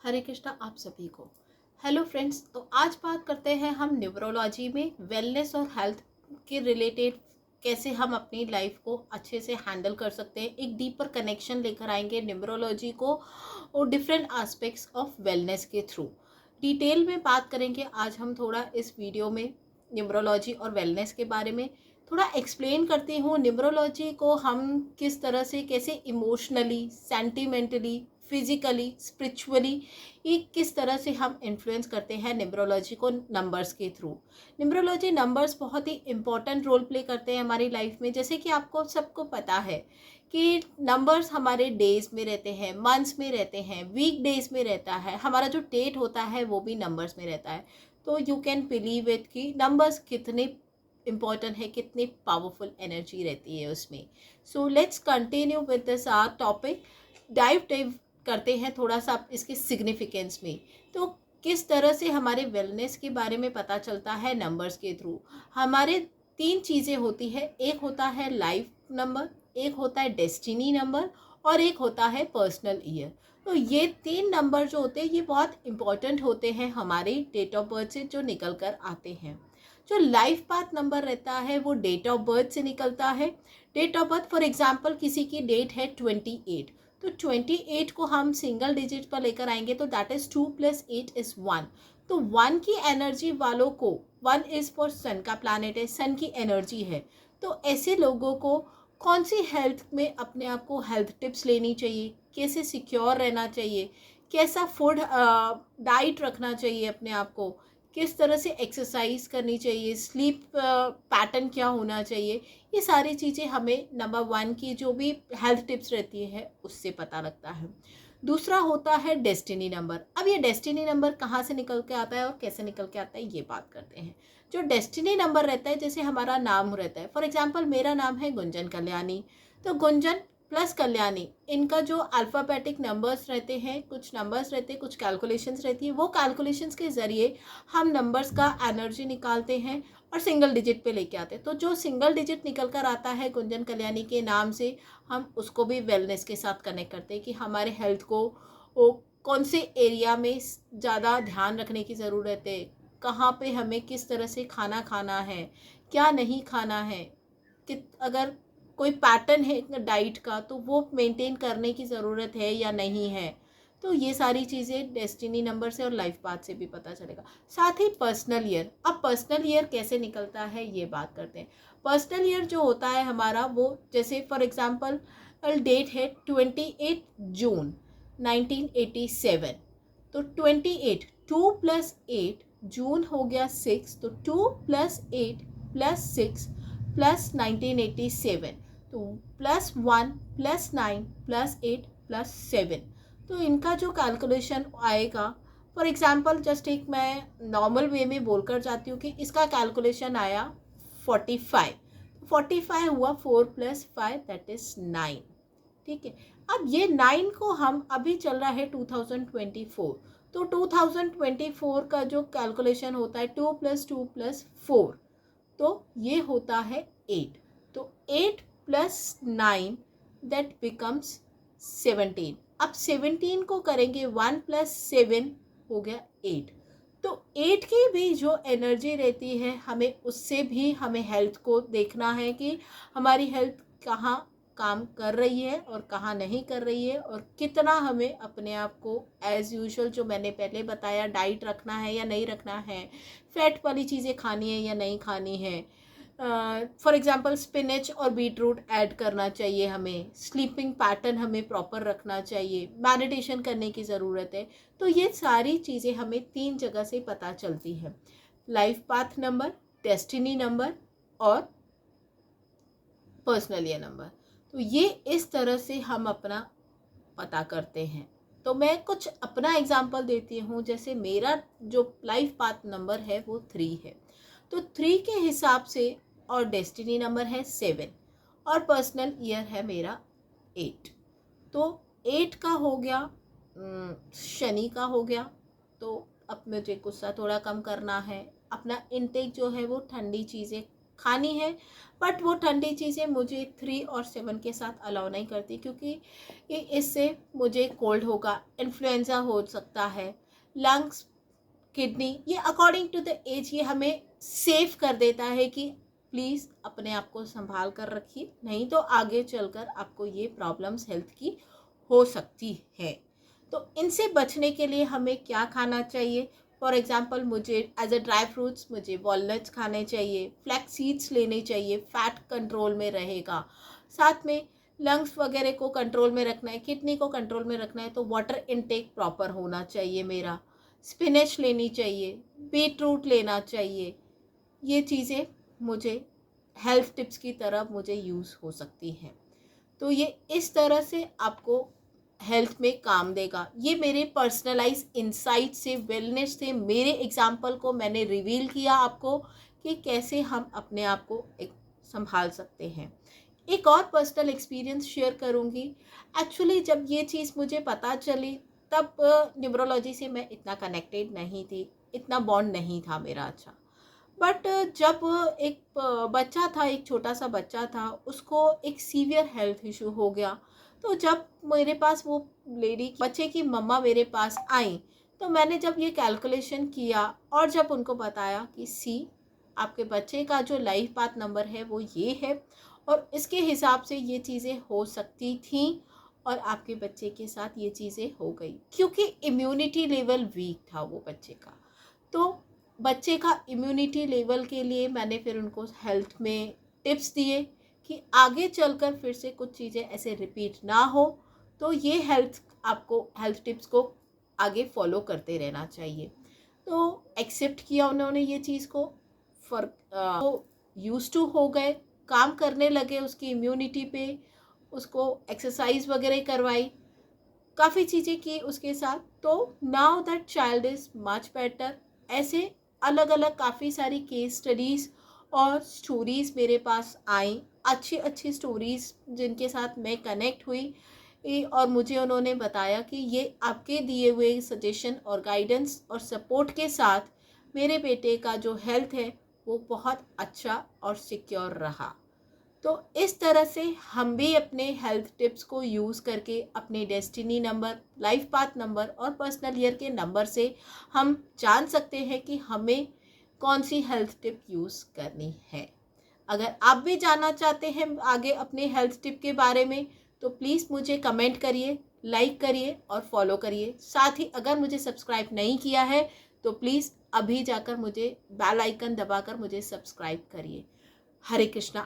हरे कृष्णा आप सभी को। हेलो फ्रेंड्स, तो आज बात करते हैं हम न्यूमरोलॉजी में वेलनेस और हेल्थ के रिलेटेड कैसे हम अपनी लाइफ को अच्छे से हैंडल कर सकते हैं। एक डीपर कनेक्शन लेकर आएंगे न्यूमरोलॉजी को और डिफरेंट एस्पेक्ट्स ऑफ वेलनेस के थ्रू डिटेल में बात करेंगे। आज हम थोड़ा इस वीडियो में न्यूमरोलॉजी और वेलनेस के बारे में थोड़ा एक्सप्लेन करती हूँ। न्यूमरोलॉजी को हम किस तरह से कैसे इमोशनली, सेंटिमेंटली, फिजिकली, स्पिरिचुअली ये किस तरह से हम इन्फ्लुएंस करते हैं न्यूमरोलॉजी को नंबर्स के थ्रू। न्यूमरोलॉजी नंबर्स बहुत ही इंपॉर्टेंट रोल प्ले करते हैं हमारी लाइफ में। जैसे कि आपको सबको पता है कि नंबर्स हमारे डेज में रहते हैं, मंथ्स में रहते हैं, वीक डेज में रहता है, हमारा जो डेट होता है वो भी नंबर्स में रहता है। तो यू कैन बिलीव इट कि नंबर्स कितने इम्पॉर्टेंट है, कितनी पावरफुल एनर्जी रहती है उसमें। So let's continue with this our topic. Dive करते हैं थोड़ा सा इसके सिग्निफिकेंस में। तो किस तरह से हमारे वेलनेस के बारे में पता चलता है नंबर्स के थ्रू। हमारे तीन चीज़ें होती है, एक होता है लाइफ नंबर, एक होता है डेस्टिनी नंबर और एक होता है पर्सनल ईयर। तो ये तीन नंबर जो होते हैं ये बहुत इंपॉर्टेंट होते हैं हमारे डेट ऑफ बर्थ से जो निकल कर आते हैं। जो लाइफ पाथ नंबर रहता है वो डेट ऑफ बर्थ से निकलता है। Date of birth for example किसी की डेट है 28, तो 28 को हम सिंगल डिजिट पर लेकर आएंगे तो दैट इज 2 + 8 = 1। तो 1 की एनर्जी वालों को, 1 इज फॉर सन का प्लानट है, सन की एनर्जी है। तो ऐसे लोगों को कौन सी हेल्थ में अपने आप को हेल्थ टिप्स लेनी चाहिए, कैसे सिक्योर रहना चाहिए, कैसा फूड डाइट रखना चाहिए अपने आप को, किस तरह से एक्सरसाइज करनी चाहिए, स्लीप पैटर्न क्या होना चाहिए, ये सारी चीज़ें हमें नंबर 1 की जो भी हेल्थ टिप्स रहती है उससे पता लगता है। दूसरा होता है डेस्टिनी नंबर। अब ये डेस्टिनी नंबर कहाँ से निकल के आता है और कैसे निकल के आता है ये बात करते हैं। जो डेस्टिनी नंबर रहता है, जैसे हमारा नाम रहता है, फॉर एग्जांपल मेरा नाम है गुंजन कल्याणी, तो गुंजन प्लस कल्याणी, इनका जो अल्फ़ाबेटिक नंबर्स रहते हैं, कुछ नंबर्स रहते हैं, कुछ कैलकुलेशंस रहती है, वो कैलकुलेशंस के ज़रिए हम नंबर्स का एनर्जी निकालते हैं और सिंगल डिजिट पे लेके आते हैं। तो जो सिंगल डिजिट निकल कर आता है गुंजन कल्याणी के नाम से, हम उसको भी वेलनेस के साथ कनेक्ट करते हैं कि हमारे हेल्थ को वो कौन से एरिया में ज़्यादा ध्यान रखने की ज़रूरत है, कहाँ पे हमें किस तरह से खाना खाना है, क्या नहीं खाना है, कि अगर कोई पैटर्न है डाइट का तो वो मेंटेन करने की ज़रूरत है या नहीं है। तो ये सारी चीज़ें डेस्टिनी नंबर से और लाइफ पाथ से भी पता चलेगा। साथ ही पर्सनल ईयर। अब पर्सनल ईयर कैसे निकलता है ये बात करते हैं। पर्सनल ईयर जो होता है हमारा, वो जैसे फॉर एग्जांपल डेट है 28 जून 1987, तो 28, 2 + 8, जून हो गया 6, तो 2 + 8 + 6 + 1987, तो +1 + 9 + 8 + 7। तो इनका जो कैलकुलेशन आएगा, फॉर एग्जांपल जस्ट एक मैं नॉर्मल वे में बोलकर जाती हूँ कि इसका कैलकुलेशन आया 45। 45 हुआ 4 + 5 दैट इज़ 9। ठीक है। अब ये 9 को हम अभी चल रहा है 2024, तो 2024 का जो कैलकुलेशन होता है 2 + 2 + 4, तो ये होता है 8। तो 8 + 9 दैट बिकम्स 17। अब 17 को करेंगे 1 + 7 हो गया 8। तो 8 की भी जो एनर्जी रहती है, हमें उससे भी हमें हेल्थ को देखना है कि हमारी हेल्थ कहाँ काम कर रही है और कहाँ नहीं कर रही है, और कितना हमें अपने आप को एज़ यूजुअल जो मैंने पहले बताया डाइट रखना है या नहीं रखना है, फैट वाली चीज़ें खानी है या नहीं खानी है। फॉर एग्जांपल स्पिनच और बीट रूट ऐड करना चाहिए हमें, स्लीपिंग पैटर्न हमें प्रॉपर रखना चाहिए, मेडिटेशन करने की ज़रूरत है। तो ये सारी चीज़ें हमें 3 जगह से पता चलती है, life path number, destiny number और पर्सनल ईयर नंबर। तो ये इस तरह से हम अपना पता करते हैं। तो मैं कुछ अपना एग्जांपल देती हूँ। जैसे मेरा जो लाइफ पाथ नंबर है वो 3 है, तो 3 के हिसाब से, और डेस्टिनी नंबर है 7 और पर्सनल ईयर है मेरा 8। तो 8 का हो गया शनि का हो गया। तो अब मुझे गुस्सा थोड़ा कम करना है, अपना इनटेक जो है वो ठंडी चीज़ें खानी है, बट वो ठंडी चीज़ें मुझे 3 और 7 के साथ अलाउ नहीं करती, क्योंकि इससे मुझे कोल्ड होगा, इन्फ्लुएंजा हो सकता है, लंग्स, किडनी, ये अकॉर्डिंग टू द एज ये हमें सेफ कर देता है कि प्लीज़ अपने आप को संभाल कर रखिए, नहीं तो आगे चलकर आपको ये प्रॉब्लम्स हेल्थ की हो सकती है। तो इनसे बचने के लिए हमें क्या खाना चाहिए? फॉर एग्जांपल मुझे एज अ ड्राई फ्रूट्स मुझे वॉलनट्स खाने चाहिए, फ्लैक्स सीड्स लेने चाहिए, फैट कंट्रोल में रहेगा। साथ में लंग्स वगैरह को कंट्रोल में रखना है, किडनी को कंट्रोल में रखना है, तो वाटर इनटेक प्रॉपर होना चाहिए मेरा। स्पिनच लेनी चाहिए, बीट रूट लेना चाहिए। ये चीज़ें मुझे हेल्थ टिप्स की तरह मुझे यूज़ हो सकती हैं। तो ये इस तरह से आपको हेल्थ में काम देगा। ये मेरे पर्सनलाइज इंसाइट से, वेलनेस से, मेरे एग्जाम्पल को मैंने रिवील किया आपको कि कैसे हम अपने आप को एक संभाल सकते हैं। एक और पर्सनल एक्सपीरियंस शेयर करूँगी। एक्चुअली जब ये चीज़ मुझे पता चली तब न्यूमरोलॉजी से मैं इतना कनेक्टेड नहीं थी, इतना बॉन्ड नहीं था मेरा अच्छा। बट जब एक बच्चा था, एक छोटा सा बच्चा था, उसको एक सीवियर हेल्थ इशू हो गया, तो जब मेरे पास वो लेडी, बच्चे की मम्मा मेरे पास आई, तो मैंने जब ये कैलकुलेशन किया और जब उनको बताया कि आपके बच्चे का जो लाइफ पाथ नंबर है वो ये है और इसके हिसाब से ये चीज़ें हो सकती थी, और आपके बच्चे के साथ ये चीज़ें हो गई, क्योंकि इम्यूनिटी लेवल वीक था वो बच्चे का। तो बच्चे का इम्यूनिटी लेवल के लिए मैंने फिर उनको हेल्थ में टिप्स दिए कि आगे चलकर फिर से कुछ चीज़ें ऐसे रिपीट ना हो, तो ये हेल्थ टिप्स को आगे फॉलो करते रहना चाहिए। तो एक्सेप्ट किया उन्होंने ये चीज़ को, यूज टू हो गए, काम करने लगे उसकी इम्यूनिटी पे, उसको एक्सरसाइज वगैरह करवाई, काफ़ी चीज़ें की उसके साथ, तो now that child is much better. ऐसे अलग अलग काफ़ी सारी केस स्टडीज़ और स्टोरीज़ मेरे पास आई, अच्छी अच्छी स्टोरीज़ जिनके साथ मैं कनेक्ट हुई, और मुझे उन्होंने बताया कि ये आपके दिए हुए सजेशन और गाइडेंस और सपोर्ट के साथ मेरे बेटे का जो हेल्थ है वो बहुत अच्छा और सिक्योर रहा। तो इस तरह से हम भी अपने हेल्थ टिप्स को यूज़ करके अपने destiny number, life path number और पर्सनल ईयर के नंबर से हम जान सकते हैं कि हमें कौन सी हेल्थ टिप यूज़ करनी है। अगर आप भी जानना चाहते हैं आगे अपने हेल्थ टिप के बारे में, तो प्लीज़ मुझे कमेंट करिए, लाइक करिए और फॉलो करिए। साथ ही अगर मुझे सब्सक्राइब नहीं किया है तो प्लीज़ अभी जाकर मुझे बेल आइकन दबाकर मुझे सब्सक्राइब करिए। हरे कृष्णा।